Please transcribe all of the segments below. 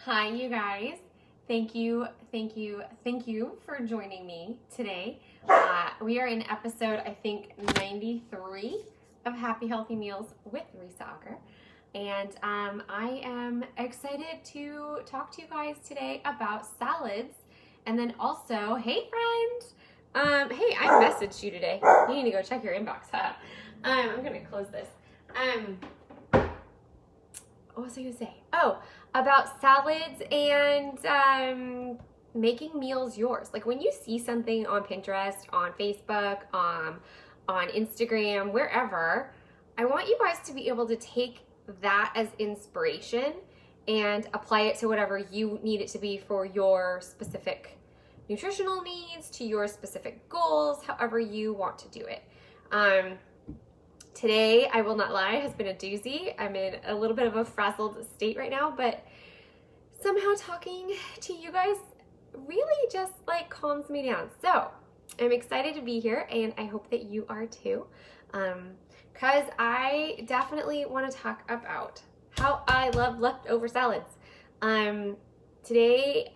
Hi, you guys. Thank you for joining me today. We are in episode, I think, 93 of Happy Healthy Meals with Risa Auger. And I am excited to talk to you guys today about salads. And then also, hey, friend. Hey, I messaged you today. You need to go check your inbox. I'm going to close this. What was I going to say? Oh, about salads and making meals yours. Like when you see something on Pinterest, on Facebook, on Instagram, wherever, I want you guys to be able to take that as inspiration and apply it to whatever you need it to be for your specific nutritional needs, to your specific goals, however you want to do it. Today, I will not lie, has been a doozy. I'm in a little bit of a frazzled state right now, but somehow talking to you guys really just like calms me down. So I'm excited to be here, and I hope that you are too, because I definitely want to talk about how I love leftover salads. Today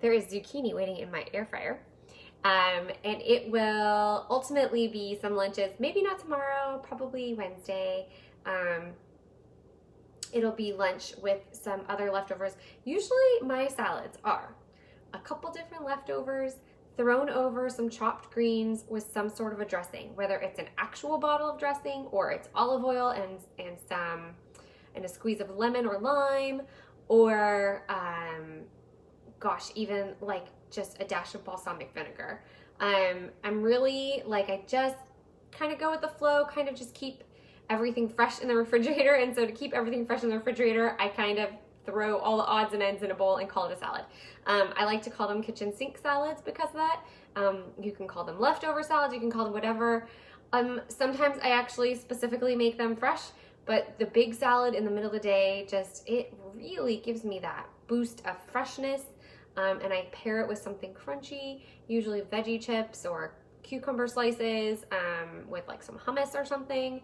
there is zucchini waiting in my air fryer. And it will ultimately be some lunches, maybe not tomorrow, probably Wednesday. It'll be lunch with some other leftovers. Usually my salads are a couple different leftovers thrown over some chopped greens with some sort of a dressing, whether it's an actual bottle of dressing or it's olive oil and a squeeze of lemon or lime, or even like just a dash of balsamic vinegar. I'm really like, I just kind of go with the flow, kind of just keep everything fresh in the refrigerator. And so to keep everything fresh in the refrigerator, I kind of throw all the odds and ends in a bowl and call it a salad. I like to call them kitchen sink salads because of that. You can call them leftover salads, you can call them whatever. Sometimes I actually specifically make them fresh, but the big salad in the middle of the day, it really gives me that boost of freshness. And I pair it with something crunchy, usually veggie chips or cucumber slices, with like some hummus or something.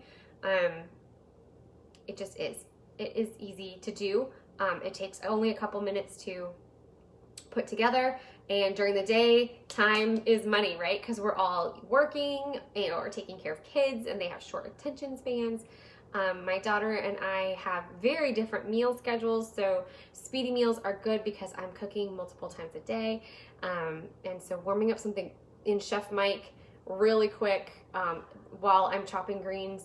It just is. It is easy to do. It takes only a couple minutes to put together, and during the day, time is money, right? Because we're all working or taking care of kids, and they have short attention spans. My daughter and I have very different meal schedules, so speedy meals are good because I'm cooking multiple times a day, and so warming up something in Chef Mike really quick while I'm chopping greens,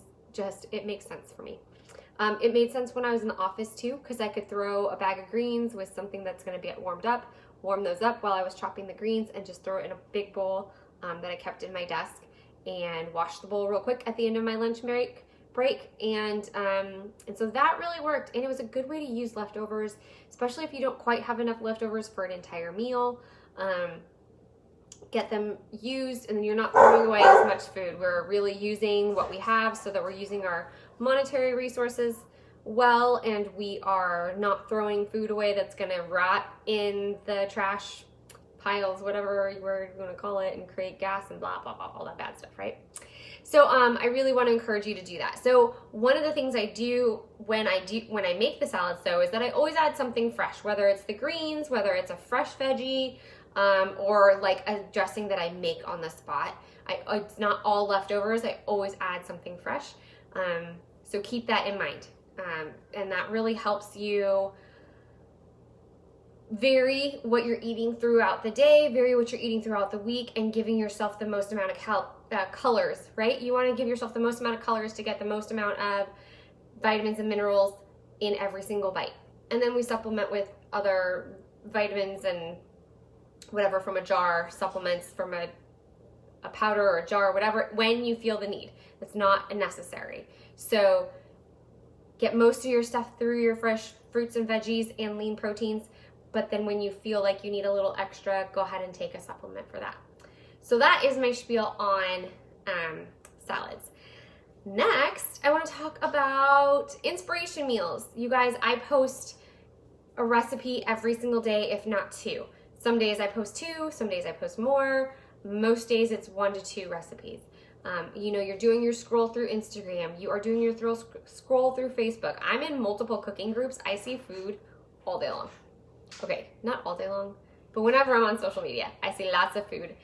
it makes sense for me. It made sense when I was in the office too, because I could throw a bag of greens with something that's going to get warm those up while I was chopping the greens, and just throw it in a big bowl that I kept in my desk, and wash the bowl real quick at the end of my lunch break, and so that really worked, and it was a good way to use leftovers, especially if you don't quite have enough leftovers for an entire meal. Get them used, and then you're not throwing away as much food. We're really using what we have so that we're using our monetary resources well, and we are not throwing food away that's going to rot in the trash piles, whatever we're going to call it, and create gas and blah, blah, blah, all that bad stuff, right? So I really want to encourage you to do that. So one of the things I do when I make the salads, though, is that I always add something fresh, whether it's the greens, whether it's a fresh veggie, or like a dressing that I make on the spot. It's not all leftovers. I always add something fresh. So keep that in mind. And that really helps you vary what you're eating throughout the day, vary what you're eating throughout the week, and giving yourself the most amount of colors, right? You want to give yourself the most amount of colors to get the most amount of vitamins and minerals in every single bite. And then we supplement with other vitamins and whatever from a jar, supplements from a powder or a jar, whatever, when you feel the need. It's not necessary. So get most of your stuff through your fresh fruits and veggies and lean proteins, but then when you feel like you need a little extra, go ahead and take a supplement for that. So that is my spiel on salads. Next, I want to talk about inspiration meals. You guys, I post a recipe every single day, if not two. Some days I post two, some days I post more. Most days it's 1 to 2 recipes. You know, you're doing your scroll through Instagram. You are doing your scroll through Facebook. I'm in multiple cooking groups. I see food all day long. Okay, not all day long, but whenever I'm on social media, I see lots of food.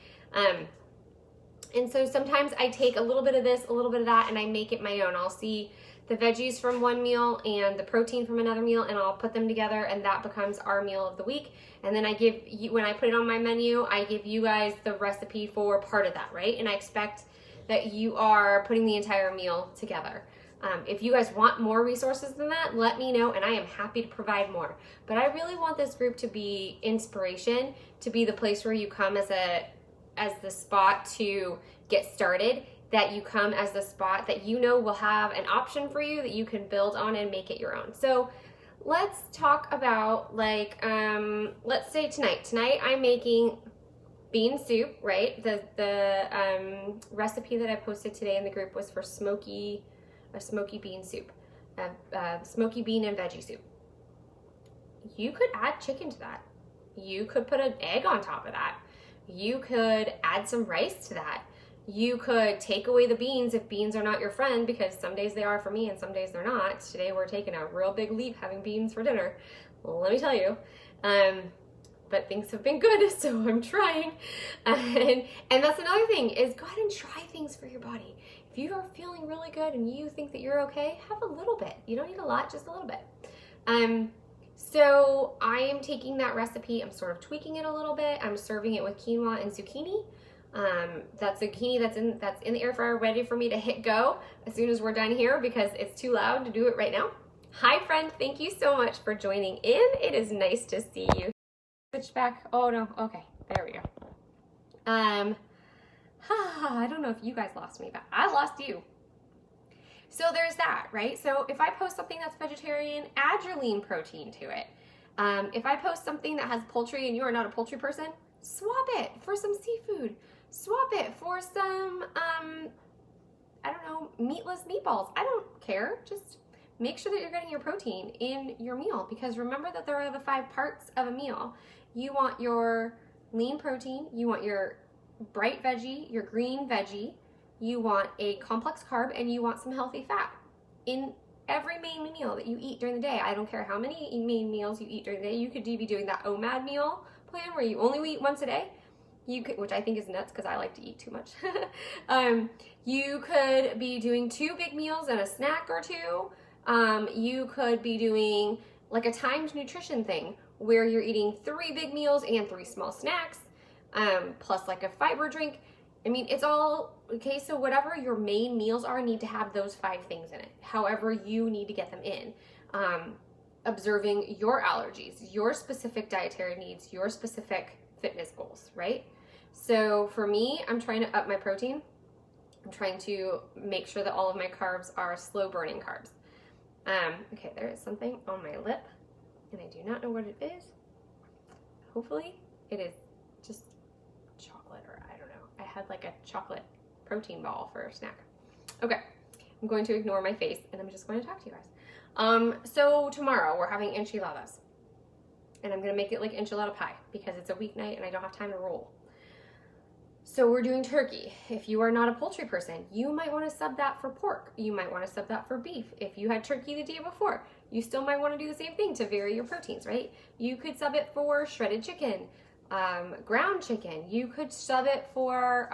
And so sometimes I take a little bit of this, a little bit of that, and I make it my own. I'll see the veggies from one meal and the protein from another meal, and I'll put them together, and that becomes our meal of the week. And then I give you, when I put it on my menu, I give you guys the recipe for part of that, right? And I expect that you are putting the entire meal together. If you guys want more resources than that, let me know, and I am happy to provide more. But I really want this group to be inspiration, to be the place where you come as the spot to get started, that you come as the spot that you know will have an option for you that you can build on and make it your own. So let's talk about, like, let's say tonight I'm making bean soup, right? The recipe that I posted today in the group was for a smoky bean soup, smoky bean and veggie soup. You could add chicken to that. You could put an egg on top of that. You could add some rice to that. You could take away the beans if beans are not your friend, because some days they are for me and some days they're not. Today we're taking a real big leap having beans for dinner, let me tell you. But things have been good, so I'm trying. And that's another thing, is go ahead and try things for your body. If you are feeling really good and you think that you're okay, have a little bit. You don't need a lot, just a little bit. So I am taking that recipe, I'm sort of tweaking it a little bit. I'm serving it with quinoa and zucchini. That's zucchini that's in the air fryer, ready for me to hit go as soon as we're done here, because it's too loud to do it right now. Hi friend, thank you so much for joining in. It is nice to see you. Switch back. Oh no, okay, there we go. I don't know if you guys lost me, but I lost you. So there's that, right? So if I post something that's vegetarian, add your lean protein to it. If I post something that has poultry and you are not a poultry person, swap it for some seafood. Swap it for some, I don't know, meatless meatballs. I don't care. Just make sure that you're getting your protein in your meal, because remember that there are the 5 parts of a meal. You want your lean protein, you want your bright veggie, your green veggie, you want a complex carb, and you want some healthy fat in every main meal that you eat during the day. I don't care how many main meals you eat during the day. You could be doing that OMAD meal plan where you only eat once a day. You could, which I think is nuts because I like to eat too much. You could be doing 2 big meals and a snack or 2. You could be doing like a timed nutrition thing where you're eating 3 big meals and 3 small snacks, plus like a fiber drink. I mean, it's all, okay, so whatever your main meals are need to have those 5 things in it, however you need to get them in. Observing your allergies, your specific dietary needs, your specific fitness goals, right? So for me, I'm trying to up my protein. I'm trying to make sure that all of my carbs are slow burning carbs. Okay, there is something on my lip and I do not know what it is. Hopefully it is just chocolate, or I don't know. I had like a chocolate protein ball for a snack. Okay, I'm going to ignore my face and I'm just going to talk to you guys. So tomorrow we're having enchiladas, and I'm gonna make it like enchilada pie because it's a weeknight and I don't have time to roll. So we're doing turkey. If you are not a poultry person, you might want to sub that for pork. You might want to sub that for beef. If you had turkey the day before, you still might want to do the same thing to vary your proteins, right? You could sub it for shredded chicken, ground chicken. You could sub it for,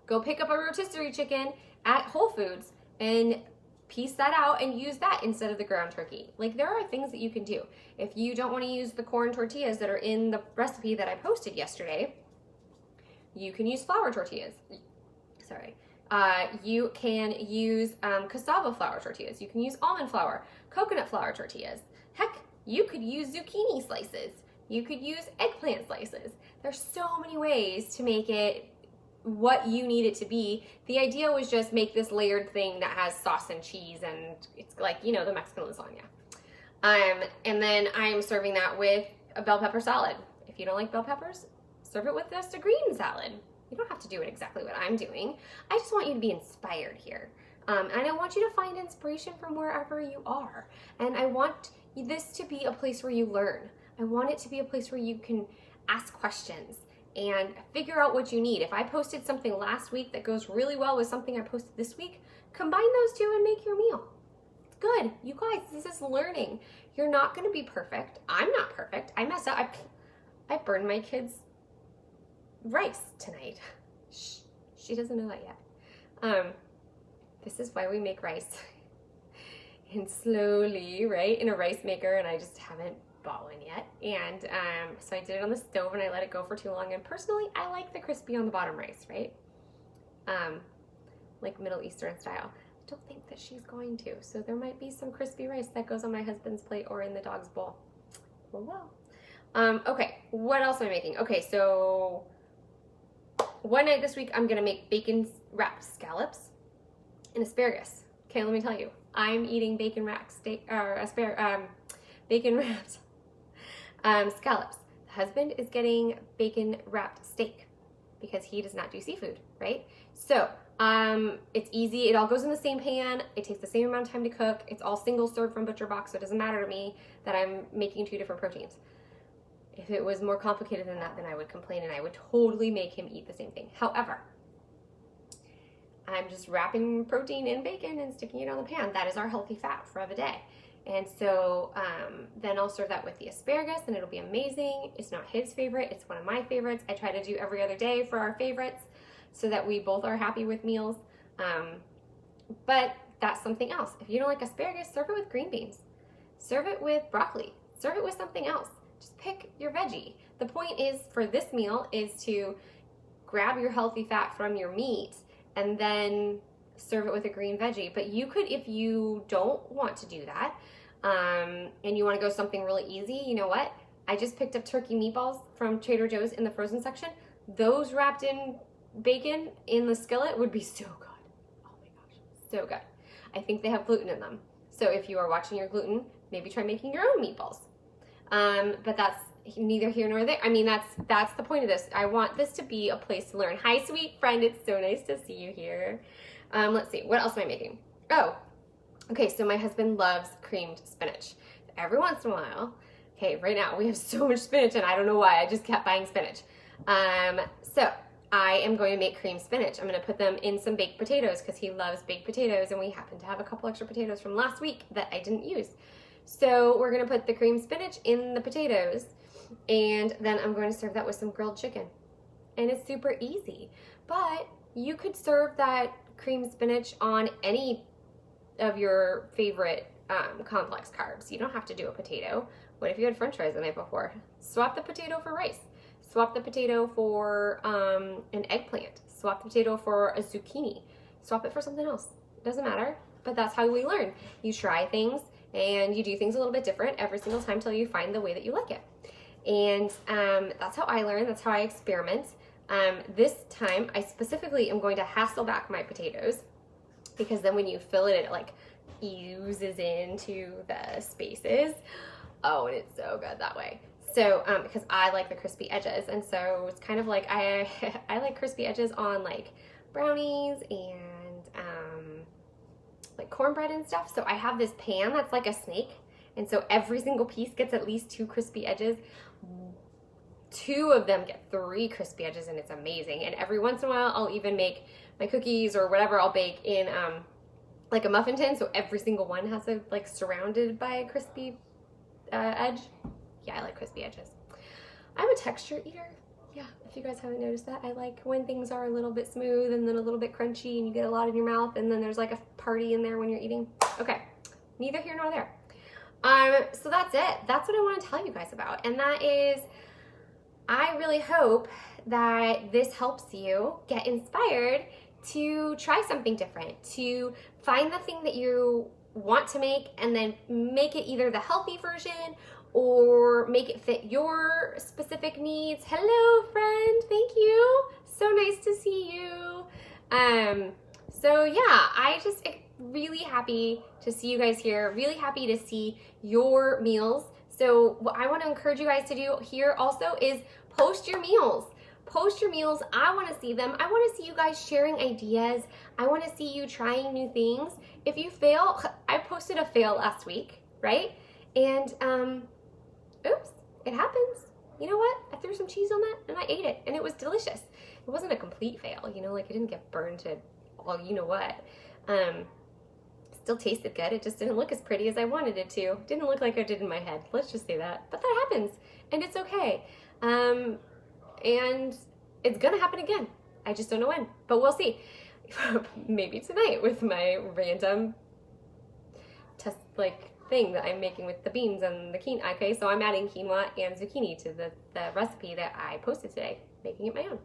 go pick up a rotisserie chicken at Whole Foods and piece that out and use that instead of the ground turkey. Like, there are things that you can do. If you don't want to use the corn tortillas that are in the recipe that I posted yesterday, you can use flour tortillas. Sorry. You can use cassava flour tortillas. You can use almond flour, coconut flour tortillas. Heck, you could use zucchini slices. You could use eggplant slices. There's so many ways to make it what you need it to be. The idea was just make this layered thing that has sauce and cheese, and it's like, you know, the Mexican lasagna. And then I'm serving that with a bell pepper salad. If you don't like bell peppers, serve it with just a green salad. You don't have to do it exactly what I'm doing. I just want you to be inspired here. And I want you to find inspiration from wherever you are. And I want this to be a place where you learn. I want it to be a place where you can ask questions and figure out what you need. If I posted something last week that goes really well with something I posted this week, combine those two and make your meal. It's good. You guys, this is learning. You're not going to be perfect. I'm not perfect. I mess up. I burned my kids' rice tonight. Shh, she doesn't know that yet. This is why we make rice. And slowly, right, in a rice maker, and I just haven't bought one yet. And so I did it on the stove and I let it go for too long. And personally, I like the crispy on the bottom rice, right? Like Middle Eastern style. I don't think that she's going to. So there might be some crispy rice that goes on my husband's plate or in the dog's bowl. Oh well. Okay, what else am I making? Okay, so one night this week I'm gonna make bacon wrapped scallops and asparagus. Okay, let me tell you, I'm eating bacon wrapped steak or bacon wrapped scallops. The husband is getting bacon wrapped steak because he does not do seafood, right? So it's easy. It all goes in the same pan. It takes the same amount of time to cook. It's all single serve from Butcher Box, so it doesn't matter to me that I'm making 2 different proteins. If it was more complicated than that, then I would complain and I would totally make him eat the same thing. However, I'm just wrapping protein in bacon and sticking it on the pan. That is our healthy fat for the day. And so then I'll serve that with the asparagus and it'll be amazing. It's not his favorite, it's one of my favorites. I try to do every other day for our favorites so that we both are happy with meals. But that's something else. If you don't like asparagus, serve it with green beans. Serve it with broccoli. Serve it with something else. Just pick your veggie. The point is for this meal is to grab your healthy fat from your meat and then serve it with a green veggie. But you could, if you don't want to do that, and you want to go something really easy, you know what? I just picked up turkey meatballs from Trader Joe's in the frozen section. Those wrapped in bacon in the skillet would be so good. Oh my gosh, so good. I think they have gluten in them. So if you are watching your gluten, maybe try making your own meatballs. But that's neither here nor there. I mean, that's the point of this. I want this to be a place to learn. Hi, sweet friend. It's so nice to see you here. Let's see. What else am I making? Oh, okay. So my husband loves creamed spinach. Every once in a while, okay, right now we have so much spinach and I don't know why. I just kept buying spinach. So I am going to make creamed spinach. I'm going to put them in some baked potatoes because he loves baked potatoes and we happen to have a couple extra potatoes from last week that I didn't use. So we're going to put the creamed spinach in the potatoes and then I'm going to serve that with some grilled chicken. And it's super easy. But you could serve that creamed spinach on any of your favorite complex carbs. You don't have to do a potato. What if you had french fries the night before? Swap the potato for rice. Swap the potato for an eggplant. Swap the potato for a zucchini. Swap it for something else. It doesn't matter, but that's how we learn. You try things and you do things a little bit different every single time till you find the way that you like it. And that's how I learn. That's how I experiment. This time, I specifically am going to Hasselback my potatoes because then when you fill it, it like oozes into the spaces. Oh, and it's so good that way. So, because I like the crispy edges, and so it's kind of like I like crispy edges on like brownies and like cornbread and stuff. So I have this pan that's like a snake, and so every single piece gets at least 2 crispy edges. 2 of them get 3 crispy edges, and it's amazing. And every once in a while, I'll even make my cookies or whatever I'll bake in like a muffin tin, so every single one has a like surrounded by a crispy edge. Yeah, I like crispy edges. I'm a texture eater. Yeah, if you guys haven't noticed that, I like when things are a little bit smooth and then a little bit crunchy and you get a lot in your mouth and then there's like a party in there when you're eating. Okay, neither here nor there. So that's it. That's what I want to tell you guys about. And that is, I really hope that this helps you get inspired to try something different, to find the thing that you want to make and then make it either the healthy version or make it fit your specific needs. Hello, friend. Thank you. So nice to see you. So yeah, I just really happy to see you guys here. Really happy to see your meals. So what I want to encourage you guys to do here also is post your meals. Post your meals. I want to see them. I want to see you guys sharing ideas. I want to see you trying new things. If you fail, I posted a fail last week, right? And oops, it happens. you know what? I threw some cheese on that and I ate it and it was delicious. It wasn't a complete fail, you know, like I didn't get burned to all you know what. Still tasted good. It just didn't look as pretty as I wanted it to. Didn't look like I did in my head. Let's just say that. But that happens and it's okay. And it's gonna happen again. I just don't know when, but we'll see. Maybe tonight with my random test thing that I'm making with the beans and the quinoa. Okay, so I'm adding quinoa and zucchini to the recipe that I posted today, making it my own.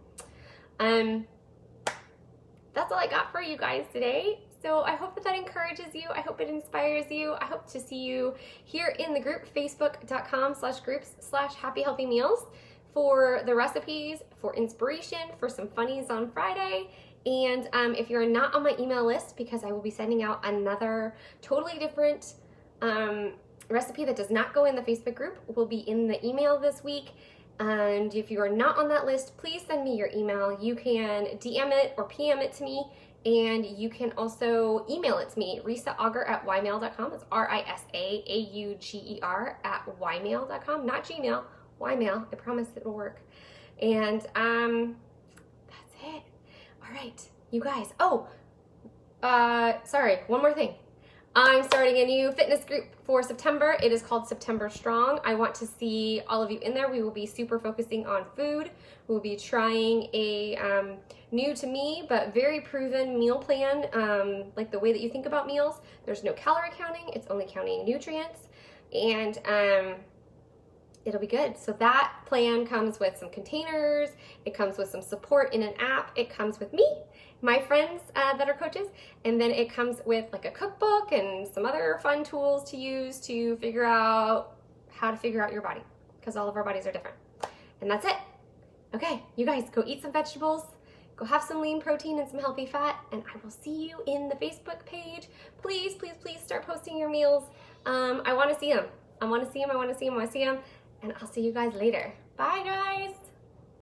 That's all I got for you guys today. So I hope that encourages you. I hope it inspires you. I hope to see you here in the group, facebook.com/groups/happyhealthymeals for the recipes, for inspiration, for some funnies on Friday. And if you're not on my email list, because I will be sending out another totally different recipe that does not go in the Facebook group, will be in the email this week. And if you are not on that list, please send me your email. You can DM it or PM it to me, and you can also email it to me, risaauger@ymail.com. It's RISAAUGER@ymail.com, not Gmail, Ymail. I promise it will work. And that's it. All right, you guys. Oh, sorry, one more thing. I'm starting a new fitness group for September. It is called September Strong. I want to see all of you in there. We will be super focusing on food. We'll be trying a new to me but very proven meal plan, like the way that you think about meals. There's no calorie counting. It's only counting nutrients, and it'll be good. So that plan comes with some containers. It comes with some support in an app. It comes with me, my friends that are coaches, and then it comes with like a cookbook and some other fun tools to use to figure out how to figure out your body, because all of our bodies are different. And that's it. Okay, you guys, go eat some vegetables, go have some lean protein and some healthy fat, and I will see you in the Facebook page. Please, please, please start posting your meals. I want to see them. I want to see them. I want to see them. I want to see them. And I'll see you guys later. Bye, guys.